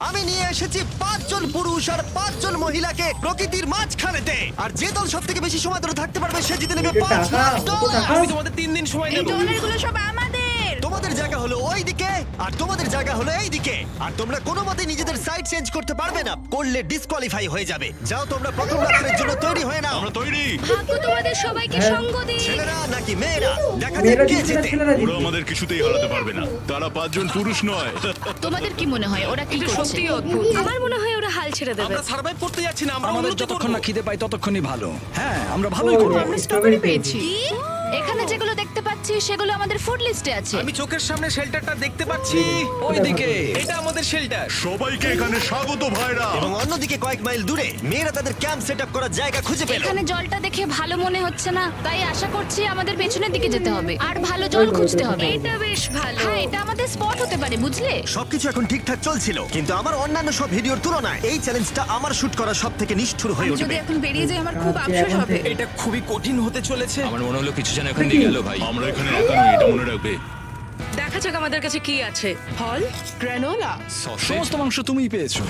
আমি নিয়ে এসেছি 5 জন পুরুষ আর 5 জন মহিলাকে প্রকৃতির মাঝখানেতে, আর যে দল সব থেকে বেশি সময় ধরে থাকতে পারবে সে জিতে নেবে টাকা, 5 লাখ কত ডলার। টাকা? আমি তোমাদের 3 দিন সময় এই দেব। ডলারগুলো সব আমাদের। তোমাদের জায়গা হলো ওই দিকে আর তোমাদের জায়গা হলো এই দিকে, আর তোমরা কোনো মতে নিজেদের সাইড চেঞ্জ করতে পারবে না, করলে ডিসকোয়ালিফাই হয়ে যাবে। যাও তোমরা প্রথম রাত্রের জন্য তৈরি হয়ে নাও। আমরা তৈরি। ভাগ্য তোমাদের সবাইকে সঙ্গ দিক। ছেলেরা নাকি মেয়েরা, দেখা যাক মেয়েরা কে জিতবে না, জেতে। ছেলেরা ওরা জিতবে। আমাদের কিছুতেই হারাতে পারবে না। তারা 5 জন পুরুষ নয়। তোমাদের কি মনে হয় ওরা কি করছে? সত্যি অদ্ভুত। আমার মনে হয় ওরা হাল ছেড়ে দেবে। আমরা সার্ভাইভ করতে যাচ্ছি না, আমরা আমাদের উন্নতি যতক্ষণ করব। না খিদে পাই ততক্ষণই ভালো। হ্যাঁ, আমরা ভালোই করবো। আমরা স্ট্রবেরি পেয়েছি। কি? এখানে যেগুলো দেখতে পাচ্ছি সেগুলো আমাদের ফুড লিস্টে আছে। আমি চোখের সামনে শেল্টারটা দেখতে পাচ্ছি। ওইদিকে এটা আমাদের শেল্টার। সবাইকে এখানে স্বাগত ভাইরা। এবং অন্যদিকে কয়েক মাইল দূরে মেয়েরা তাদের ক্যাম্প সেট আপ করার জায়গা খুঁজে পেল। এখানে জলটা দেখে ভালো মনে হচ্ছে না, তাই আশা করছি আমাদের পেছনের দিকে যেতে হবে আর ভালো জল খুঁজতে হবে। এটা বেশ ভালো। হ্যাঁ, এটা আমাদের স্পট হতে পারে, বুঝলে? সবকিছু এখন ঠিকঠাক চলছিল, কিন্তু আমার অন্যান্য সব ভিডিওর তুলনায় এই চ্যালেঞ্জটা আমার শুট করা সব থেকে নিষ্ঠুর হয়ে যদি উঠবে। এখন বেরিয়ে যাই আমার খুব আচ্ছা, আফসোস এখন হবে। থেকে। এটা খুবই কঠিন হতে চলেছে। আমার মনে হলো কিছু যেন এখান দিয়ে গেল ভাই। আমরা এখানে একা নই, এটা মনে রাখবে। দেখা যাক আমাদের কাছে কি আছে। ফল, গ্রানোলা। সমস্ত মাংস তুমিই পেয়েছো।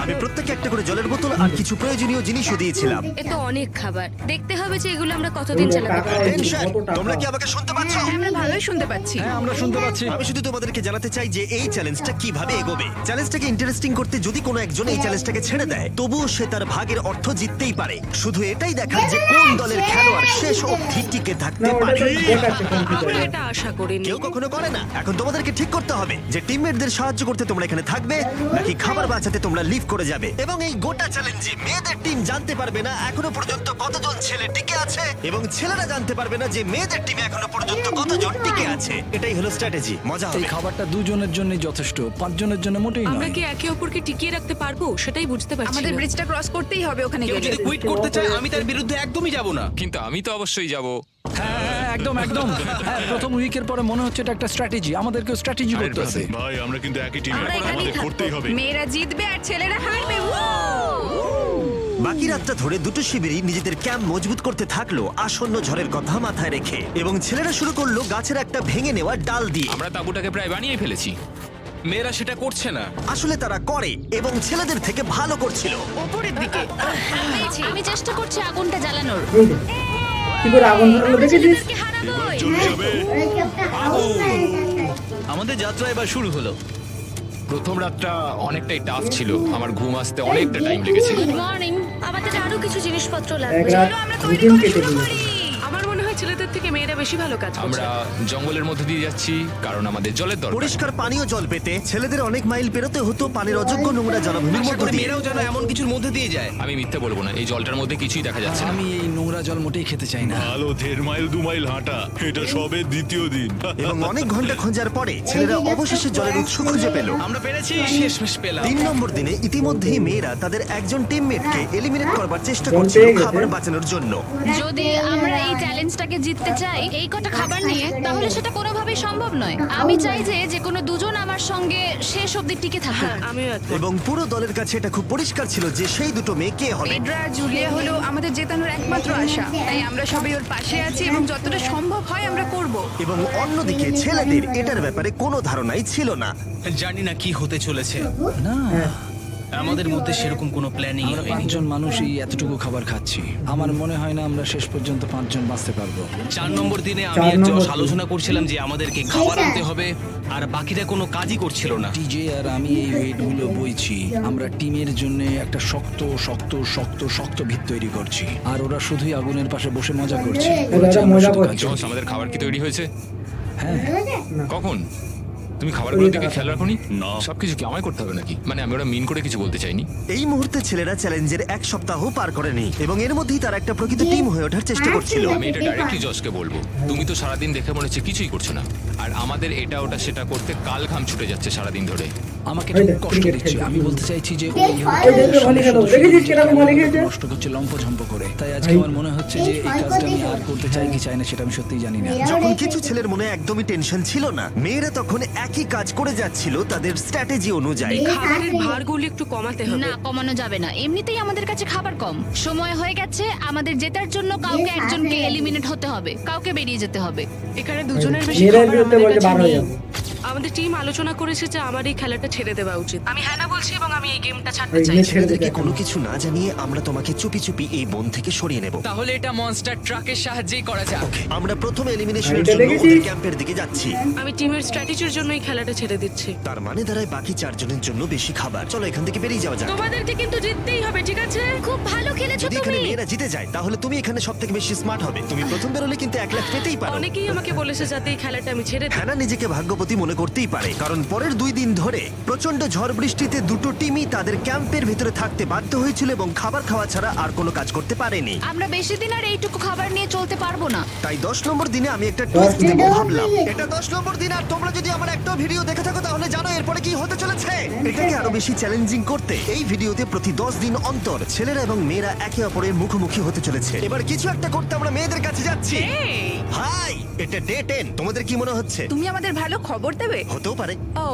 আমি প্রত্যেককে একটা করে জলের বোতল আর কিছু প্রয়োজনীয় জিনিসও দিয়েছিলাম। এ তো অনেক খাবার। দেখতে হবে যে এগুলো আমরা কতদিন চালাতে টাকা পারবো। টেনশন, কত টাকা? তোমরা কি আমাকে শুনতে পাচ্ছ? আমরা ভালোই শুনতে পাচ্ছি। হ্যাঁ, আমরা শুনতে পাচ্ছি। আমি শুধু তোমাদেরকে জানাতে চাই যে এই চ্যালেঞ্জটা কিভাবে এগোবে। চ্যালেঞ্জটাকে ইন্টারেস্টিং করতে যদি কোনো একজন এই চ্যালেঞ্জটাকে ছেড়ে দেয়, তবুও সে তার ভাগের অর্থ জিততেই পারে। শুধু এটাই দেখার যে কোন দলের খেলোয়াড় শেষ অবধি টিকে থাকতে না, ওটা পারে। তো দেখাচ্ছে আমরা কম্পিউটারে। এটা আশা করিনি। কেউ কখনো করে না। এখন তোমাদেরকে ঠিক করতে হবে যে টিমমেটদের সাহায্য করতে তোমরা এখানে থাকবে নাকি খাবার বাঁচাতে তোমরা লিভ করে যাবে। এবং এই গোটা চ্যালেঞ্জে মেয়েদের টিম জানতে পারবে না এখনো পর্যন্ত কতজন ছেলে টিকে আছে, এবং ছেলেরা জানতে পারবে না যে মেয়েদের টিমে এখনো পর্যন্ত কতজন টিকে আছে। এটাই হলো স্ট্র্যাটেজি। মজা এই হবে। খাবারটা 2 জনের জন্যই যথেষ্ট, 5 জনের জন্য মোটেই আমরা নয়। কি একে অপরকে টিকিয়ে রাখতে পারবো সেটাই বুঝতে পারছি আমাদের না। ব্রিজটা ক্রস করতেই হবে ওখানে কেউ গেলে। যদি কুইট করতে চায় আমি তার বিরুদ্ধে একদমই যাব না। কিন্তু আমি তো অবশ্যই যাব। হ্যাঁ, হ্যাঁ, একদম একদম। হ্যাঁ, প্রথম উইকের পরে মনে হচ্ছে এটা একটা স্ট্র্যাটেজি। আমাদেরকেও স্ট্র্যাটেজি করতে হবে। ভাই আমরা কিন্তু একই টিমে, আমরা এখানেই আমাদের থাকবো। করতেই হবে। মেয়েরা জিতবে আর ছেলেরা হারবে। বাকি রাতটা ধরে দুটো শিবিরই নিজেদের ক্যাম্প মজবুত করতে থাকলো আসন্ন ঝড়ের কথা মাথায় রেখে, এবং ছেলেরা শুরু করলো গাছের একটা ভেঙে নেওয়া ডাল দিয়ে। আমরা তাঁবুটাকে প্রায় বানিয়ে ফেলেছি। মেয়েরা সেটা করছে না। আসলে তারা করে এবং ছেলেদের থেকে ভালো করছিল। উপরের দিকে। আমি চেষ্টা করছি আগুনটা জ্বালানোর। এই যে, কি করে আগুন ধরালো দেখেছিস? ছেলেদেরকে হারাবো। এবার চলে যাবে। আমাদের যাত্রা এবার শুরু হলো। প্রথম রাতটা অনেকটাই টাফ ছিল। আমার ঘুম আসতে অনেকটা টাইম লেগেছে। Good morning. আমাদের আরো কিছু জিনিসপত্র এক লাগবে। রাত চলো আমরা দুদিন তৈরি করা কেটে শুরু দিল। করি। আমার মনে হয় ছেলেদের থেকে মেয়েরা বেশি ভালো কাজ করছে। আমরা জঙ্গলের মধ্যে দিয়ে যাচ্ছি কারণ আমাদের জলের দরকার। পরিষ্কার পানীয় জল পেতে ছেলেদের অনেক মাইল পেরোতে হতো পানির অযোগ্য নোংরা জলাভূমির আশা মধ্য করি দিয়ে। মেয়েরাও যেন এমন কিছুর মধ্যে দিয়ে যায়। আমি মিথ্যে বলবো না, এই জলটার মধ্যে কিছুই দেখা যাচ্ছে না। আমি এই নোংরা জল মোটেই খেতে চাই না। ভালো 1.5 মাইল 2 মাইল হাঁটা, এটা সবে দ্বিতীয় দিন। এবং অনেক ঘন্টা খোঁজার পরে ছেলেরা অবশেষে জলের উৎস খুঁজে পেল। আমরা পেরেছি, শেষমেশ পেলাম। 3 নম্বর দিনে ইতিমধ্যেই মেয়েরা তাদের একজন টিমমেটকে এলিমিনেট করবার চেষ্টা কোন করছিল পেয়ে গেছে? খাবার বাঁচানোর জন্য। যদি আমরা এই চ্যালেঞ্জটাকে জিততে চাই এই কটা খাবার নিয়ে, তাহলে সেটা কোনোভাবেই সম্ভব নয়। আমি চাই যে যে কোনো দুজন আমার সঙ্গে শেষ অবধি টিকে থাকুক। আমিও একমত। এবং পুরো দলের কাছে এটা খুব পরিষ্কার ছিল যে সেই দুটো মেয়ে কে হবে। পেড্রা আর জুলিয়া হলো আমাদের জেতানোর একমাত্র আশা, তাই আমরা সবাই ওর পাশে আছি এবং যতটা সম্ভব হয় আমরা করব। এবং অন্যদিকে ছেলেদের এটার ব্যাপারে কোনো ধারণাই ছিল না। জানি না কি হতে চলেছে। না, আমাদের মধ্যে সেরকম কোনো প্ল্যানিং আমরা হয়নি। 5 জন মানুষই এতটুকু খাবার খাচ্ছি। আমার মনে হয় না আমরা শেষ পর্যন্ত 5 জন বাঁচতে পারবো। 4 নম্বর দিনে আমি 4 আর নম্বর জশ দিন। আলোচনা করছিলাম যে আমাদেরকে খাবার আনতে হবে, আর বাকিরা কোনো কাজই করছিল না। টিজে আর আমি এই ওয়েটগুলো বইছি। আমরা টিমের জন্য একটা শক্ত শক্ত শক্ত শক্ত ভিত তৈরি করছি, আর ওরা শুধুই আগুনের পাশে বসে মজা করছে। ওরা চায় আমার মজা সাথে করছে। কাজ জস, করতে। আমাদের খাবার কি তৈরি হয়েছে? হ্যাঁ, কখন? তুমি খাবারগুলোর দিকে খেয়াল রাখোনি? না। সবকিছু কি আমায় করতে হবে নাকি? মানে আমি ওরা মিন করে কিছু বলতে চাইনি। এই মুহূর্তে ছেলেরা চ্যালেঞ্জের 1 সপ্তাহ পার করেনি এবং এর মধ্যেই তারা একটা প্রকৃত টিম হয়ে ওঠার চেষ্টা করছিল। আমি এটা ডাইরেক্টলি জসকে বলবো। তুমি তো সারাদিন দেখে মনে হচ্ছে কিছুই করছো না, আর আমাদের এটা ওটা সেটা করতে কাল ঘাম ছুটে যাচ্ছে সারাদিন ধরে। আমাকে ওই খুব দেখ, কষ্ট ক্রিকেট দিচ্ছে। খেলছে। আমি বলতে চাইছি যে এই যে ভালো খেলো, দেখেছিস কিরকম ভালো খেলছে? নষ্ট করছে লম্পঝম্প করে। তাই আজকে আমার মনে হচ্ছে যে এই কাজটা আমি আর করতে চাই কি চাই না সেটা আমি সত্যিই জানি না। যখন কিছু ছেলের মনে একদমই টেনশন ছিল না, মেয়েরা তখন একই কাজ করে যাচ্ছিল তাদের স্ট্র্যাটেজি অনুযায়ী। খাবারের ভারগুলো একটু কমাতে হবে। না, কমানো যাবে না। এমনিতেই আমাদের কাছে খাবার কম। সময় হয়ে গেছে। আমাদের জেতার জন্য কাউকে একজনকে এলিমিনেট হতে হবে, কাউকে বেরিয়ে যেতে হবে। এখানে দুজনের বেশি মেয়েদের খাবার বিরুদ্ধে আমাদের বলছে কাছে বার হয়ে নেই। যাবো। আমাদের টিম আলোচনা করেছে যে আমার এই খেলাটা ছেড়ে দেওয়া উচিত। আমি হ্যাঁ না বলছি এবং আমি এই গেমটা ছাড়তে ওই চাইছি মেয়ে ছেড়ে ছেলেদেরকে দিতে কোনো কিছু না জানিয়ে আমরা তোমাকে চুপি চুপি এই বন থেকে সরিয়ে নেব। তাহলে এটা মনস্টার ট্রাকের সাহায্যেই করা যাক। আমরা প্রথম এলিমিনেশনের এটা জন্য দেখেছিস? ওদের ক্যাম্পের দিকে যাচ্ছি। আমি টিমের স্ট্র্যাটেজির জন্য এই খেলাটা ছেড়ে দিচ্ছি। তার মানে দাঁড়ায় বাকি 4 জনের জন্য বেশি খাবার। চলো এখান থেকে বেরিয়ে যাওয়া যাক। তোমাদেরকে কিন্তু জিততেই হবে, ঠিক আছে? খুব ভালো খেলেছো যদি এখানে তুমি। মেয়েরা জিতে যায় তাহলে তুমি এখানে সবথেকে বেশি স্মার্ট হবে। তুমি প্রথম বেরোলে কিন্তু 1 লাখ পেতেই পারো। অনেকেই আমাকে বলেছে যাতে এই খেলাটা আমি ছেড়ে দিই। হ্যানা নিজেকে ভাগ্যবতী মনে করতেই পারে, কারণ পরের 2 দিন ধরে প্রচন্ড ঝড় বৃষ্টিতে দুটো টিমই তাদের ক্যাম্পের ভিতরে থাকতে বাধ্য হয়েছিল এবং খাবার খাওয়া ছাড়া আর কোনো কাজ করতে পারেনি। আমরা বেশি দিন আর এইটুকু খাবার নিয়ে চলতে পারবো না। তাই 10 নম্বর দিনে আমি একটা টুইস্ট দেব ভাবলাম। এটা 10 নম্বর দিন আর তোমরা যদি আমার একটা ভিডিও দেখে থাকো তাহলে জানো এরপরে কি হতে চলেছে। এটাকে আরো বেশি চ্যালেঞ্জিং করতে এই ভিডিওতে প্রতি 10 দিন অন্তর ছেলেরা এবং মেয়েরা একে অপরের মুখোমুখি হতে চলেছে। এবার কিছু একটা করতে আমরা মেয়েদের কাছে যাচ্ছি। হাই, এটা ডে 10। তোমাদের কি মনে হচ্ছে? তুমি আমাদের ভালো খবর দেবে। হতেও পারে। ও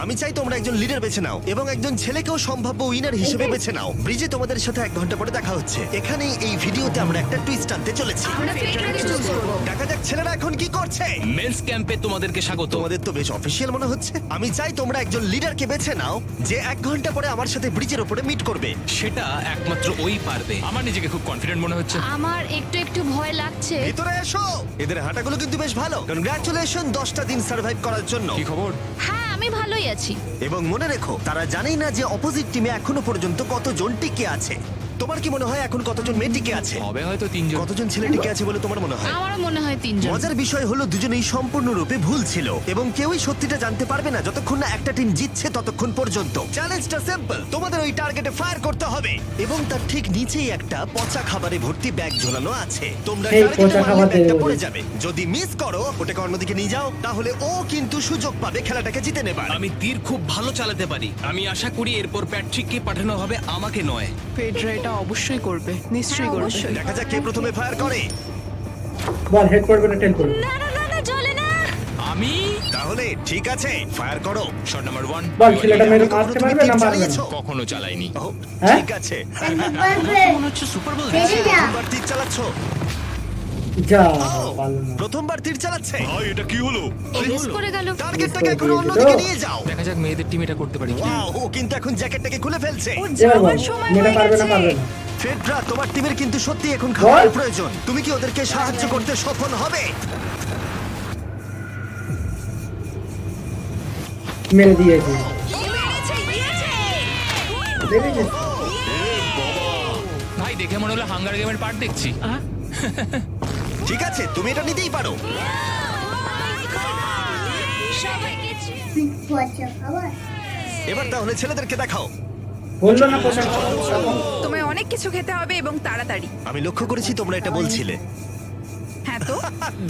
আমি চাই তোমরা একজন লিডার বেছে নাও এবং একজন ছেলেকেও সম্ভাব্য উইনার হিসেবে বেছে নাও। ব্রিজে তোমাদের সাথে 1 ঘন্টা পরে দেখা হচ্ছে। এখানেই এই ভিডিওতে আমরা একটা টুইস্ট আনতে চলেছি। আমরা ফেডরারকে চুজ করব। দেখা যাক ছেলেরা এখন কি করছে। মেন্স ক্যাম্পে তোমাদেরকে স্বাগত। তোমাদের তো বেশ অফিসিয়াল মনে হচ্ছে। আমি চাই তোমরা একজন লিডারকে বেছে নাও যে 1 ঘন্টা পরে আমার সাথে ব্রিজের উপরে মিট করবে। সেটা একমাত্র ওই পারবে। আমার নিজেকে খুব কনফিডেন্ট মনে হচ্ছে। আমার একটু একটু ভয় লাগছে। ভিতরে এসো। এদের হাঁটাগুলো কিন্তু বেশ ভালো। কনগ্রাচুলেশন 10টা দিন সার্ভাইভ করার জন্য। কি খবর? হ্যাঁ, আমি ভালোই আছি। এবং মনে রেখো তারা জানেই না যে অপোজিট টিমে এখনো পর্যন্ত কতজন টিকে আছে। তোমার কি মনে হয় এখন কতজন মেয়ে টিকে আছে? হবে হয়তো 3 জন। কতজন ছেলে টিকে আছে বলে তোমার মনে হয়? আমারও মনে হয় 3 জন। মজার বিষয় হলো দুজনেই সম্পূর্ণরূপে ভুল ছিল এবং কেউই সত্যিটা জানতে পারবে না যতক্ষণ না একটা টিম জিতছে ততক্ষণ পর্যন্ত। চ্যালেঞ্জটা সিম্পল, তোমাদের ওই টার্গেটে ফায়ার করতে হবে এবং তার ঠিক নিচেই একটা পচা খাবারে ভর্তি ব্যাগ ঝোলানো আছে। তোমরা এই টার্গেটে পচা মারলে খাবার ব্যাগটা দেবে পড়ে বলে। যাবে। যদি মিস করো ওটাকে অন্যদিকে নিয়ে যাও তাহলে ও কিন্তু সুযোগ পাবে খেলাটাকে জিতে নেবার। আমি তীর খুব ভালো চালাতে পারি। আমি আশা করি এরপর প্যাট্রিককে পাঠানো হবে, আমাকে নয়। ফেডরা এটা অবশ্যই করবে, নিশ্চয়ই করবে। দেখা যাক কে প্রথমে ফায়ার করে। বল হেড করবে না টেল করবে। না না না না, চলে না। আমি তাহলে ঠিক আছে, ফায়ার করো। Shot number 1। বল ছেলেটা মেরে কখনো মারতে তুমি পারবে তীর না পারবে না। চালিয়েছো? কখনো চালাইনি। ও, হ্যাঁ? ঠিক আছে। মনে হচ্ছে সুপার বোল। প্রথমবার তীর চালাচ্ছো? যা ও, পারলো না। প্রথমবার তীর চালাচ্ছে। ভাই এটা কি হলো? মিস করে গেল। টার্গেটটাকে এখন অন্যদিকে নিয়ে যাও। দেখা যাক মেয়েদের টিম এটা করতে পারি কি। ওয়াও, ও কিন্তু এখন জ্যাকেটটাকে খুলে ফেলছে। এবার বল মেয়েটা পারবে না পারবে না। ফেডরা, তোমার টিমের কিন্তু সত্যি এখন খাবারের প্রয়োজন। তুমি কি ওদেরকে সাহায্য করতে সফল হবে? মেরে দিয়েছে। দেখেছিস? ভাই দেখে মনে হলো হাঙ্গার গেমের পার্ট দেখছি। ঠিক আছে, তুমি এটা নিতেই পারো। সবাইকে এবার তাহলে ছেলেদেরকে দেখাও। বললো না পচা তোমায় অনেক কিছু খেতে হবে এবং তাড়াতাড়ি। আমি লক্ষ্য করেছি তোমরা এটা বলছিলে। হ্যাঁ তো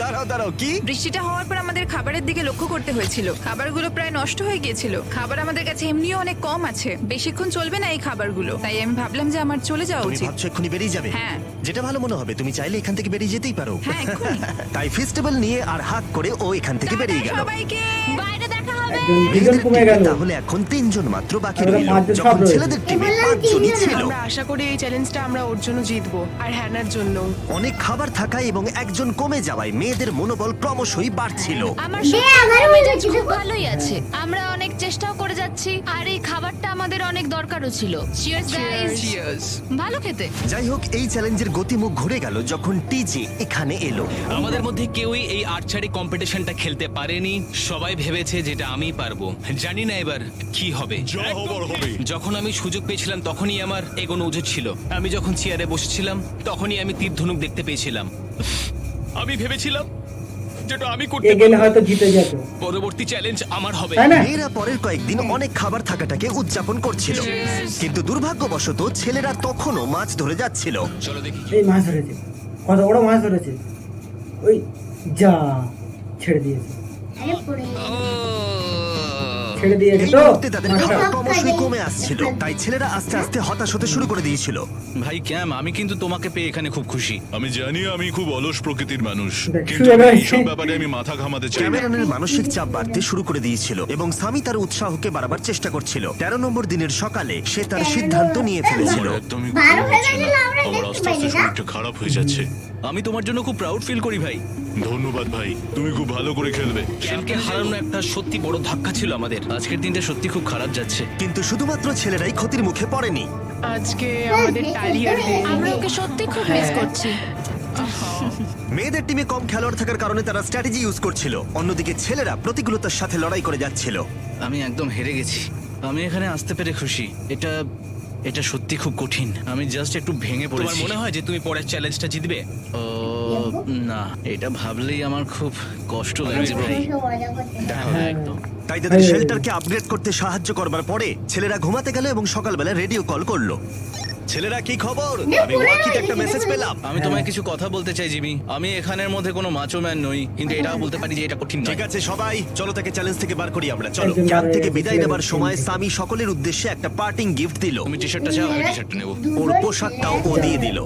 দাঁড়াও দাঁড়াও, কি? বৃষ্টিটা হওয়ার পর আমাদের খাবারের দিকে লক্ষ্য করতে হয়েছিল। খাবারগুলো প্রায় নষ্ট হয়ে গিয়েছিল। খাবার আমাদের কাছে এমনিও অনেক কম আছে, বেশিক্ষণ চলবে না এই খাবারগুলো। তাই আমি ভাবলাম যে আমার চলে যাওয়া তুমি উচিত। ভাবছো এক্ষুনি বেরিয়ে যাবে? হ্যাঁ। যেটা ভালো মনে হবে। তুমি চাইলে এখান থেকে বেরিয়ে যেতেই পারো। হ্যাঁ, এক্ষুনি। তাই ফেস্টিভ্যাল নিয়ে আর হাক করে ও এখান থেকে বেরিয়ে গেল। সবাইকে বাইরে দেখা হবে। দুজন কমে গেল। তাহলে এখন 3 জন মাত্র বাকি তাহলে রইল। 5 জন সব যখন রয়েছে। ছেলেদের টিমে 5 জনই ছিল। আমরা আশা করি এই চ্যালেঞ্জটা আমরা ওর জন্য জিতবো আর হ্যানার জন্য। অনেক খাবার থাকায় এবং একজন কমে যাওয়ায় মেয়েদের মনোবল ক্রমশই বাড়ছিল। আমার সত্যি মেজাজ খুব ভালোই আছে। আমরা অনেক চেষ্টাও করে যাচ্ছি আর এই খাবারটা আমাদের অনেক দরকারও ছিল। Cheers guys. ভালো খেতে। যাই হোক, এই চ্যালেঞ্জের গতিমুখ ঘুরে গেল যখন টিজে এখানে এলো। আমাদের মধ্যে কেউই এই আর্চারি কম্পিটিশনটা খেলতে পারেনি। সবাই ভেবেছে যেটা আমি পারবো। জানি না এবার কি হবে। যা হবার হবে। যখন আমি সুযোগ পেয়েছিলাম তখনই আমার এগোনো উচিত ছিল। আমি যখন চেয়ারে বসেছিলাম তখনই আমি তীর ধনুক দেখতে পেয়েছিলাম। আমি ভেবেছিলাম যেটা আমি করতে এ গেলে পারবো। হয়তো জিতে যেত, পরবর্তী চ্যালেঞ্জ আমার হবে। তাই না? মেয়েরা পরের কয়েকদিন অনেক খাবার থাকাটাকে উদযাপন করছিল, কিন্তু দুর্ভাগ্যবশত ছেলেরা তখনও মাছ ধরে যাচ্ছিল। চলো দেখি। এই মাছ ধরেছে, কত বড় মাছ ধরেছে। ওই যা ছেড়ে দিয়েছে, ছেড়ে দিয়েছে এই তো মুহূর্তে তাদের মাছটা। খাবার ক্রমশই কমে আসছিল, তাই ছেলেরা আস্তে আস্তে হতাশ হতে শুরু করে দিয়েছিল। ভাই ক্যাম, আমি কিন্তু তোমাকে পেয়ে এখানে খুব খুশি। আমি জানি আমি খুব অলস প্রকৃতির মানুষ, দেখ, কিন্তু শুয়ে আমি রয়েছে। এইসব ব্যাপারে আমি মাথা ঘামাতে চাই না। ক্যামেরনের মানসিক চাপ বাড়তে শুরু করে দিয়েছিল এবং সামি তার উৎসাহকে বাড়াবার চেষ্টা করছিল। 13 নম্বর দিনের সকালে সে তার সিদ্ধান্ত নিয়ে ফেলেছিল। আমার একদমই ভালো লাগছে না। আমার আস্তে আস্তে শরীরটা খারাপ হয়ে যাচ্ছে। আমি তোমার জন্য খুব প্রাউড ফিল করি ভাই। ধন্যবাদ ভাই, তুমি খুব ভালো করে খেলবে। ক্যামকে হারানো একটা সত্যি বড় ধাক্কা ছিল আমাদের। আজকের দিনটা সত্যি খুব খারাপ যাচ্ছে। কিন্তু শুধুমাত্র ছেলেরাই ক্ষতির মুখে পড়েনি। আজকে আমাদের টালিয়ার ডে। আমরা ওকে সত্যি খুব মিস করছি। মেয়েদের টিমে কম খেলোয়াড় থাকার কারণে তারা স্ট্র্যাটেজি ইউজ করছিল, অন্যদিকে ছেলেরা প্রতিকূলতার সাথে লড়াই করে যাচ্ছিল। আমি একদম হেরে গেছি। আমি এখানে আসতে পেরে খুশি। এটা সত্যি খুব কঠিন। আমি জাস্ট একটু ভেঙে তোমার পড়েছি। মনে হয় যে তুমি পরের চ্যালেঞ্জটা জিতবে? ও না, এটা ভাবলেই আমার খুব কষ্ট লাগছে ভাই। একদম। তাই তাদের শেল্টারকে আপগ্রেড করতে সাহায্য করবার পরে ছেলেরা ঘুমাতে গেল এবং সকালবেলা রেডিও কল করলো। ছেলেরা কি খবর? আমি ওয়াকিতে একটা মেসেজ পেলাম। আমি তোমায় কিছু কথা বলতে চাই জিমি। আমি এখানের মধ্যে কোনো মাচো ম্যান নই, কিন্তু এটাও বলতে পারি যে এটা কঠিন নয়। ঠিক আছে সবাই, চলো তাকে চ্যালেঞ্জ থেকে বার করি আমরা। চলো। একজন ক্যাম্প মারা থেকে গেছে, বিদায় ছেলে নেবার গেছে। সময় সামি সকলের উদ্দেশ্যে একটা পার্টিং গিফট দিল। তুমি টি শার্টটা চাও? আমি টি শার্টটা নেবো। ওর পোশাকটাও ও দিয়ে দিল।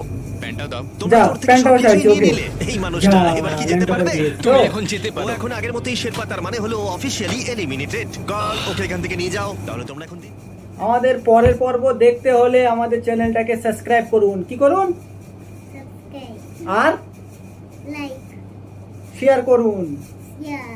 প্যান্টটাও দাও। তোমরা যা, ওর থেকে প্যান্টটাও সবকিছুই চাইছি, নিয়ে ওকে। নিলে। এই মানুষটা যা, এবার কি যেতে প্যান্টটাও পারবে? দিয়ে। তুমি চলো। এখন যেতে ও পারো। এখন আগের মতোই শেরপা, তার মানে হলো অফিসিয়ালি এলিমিনেটেড। কল ওকে এখান থেকে নিয়ে যাও। তাহলে তোমরা এখন আমাদের পরের পর্ব দেখতে হলে আমাদের চ্যানেলটাকে সাবস্ক্রাইব করুন। কি করুন? আর লাইক শেয়ার করুন। শেয়ার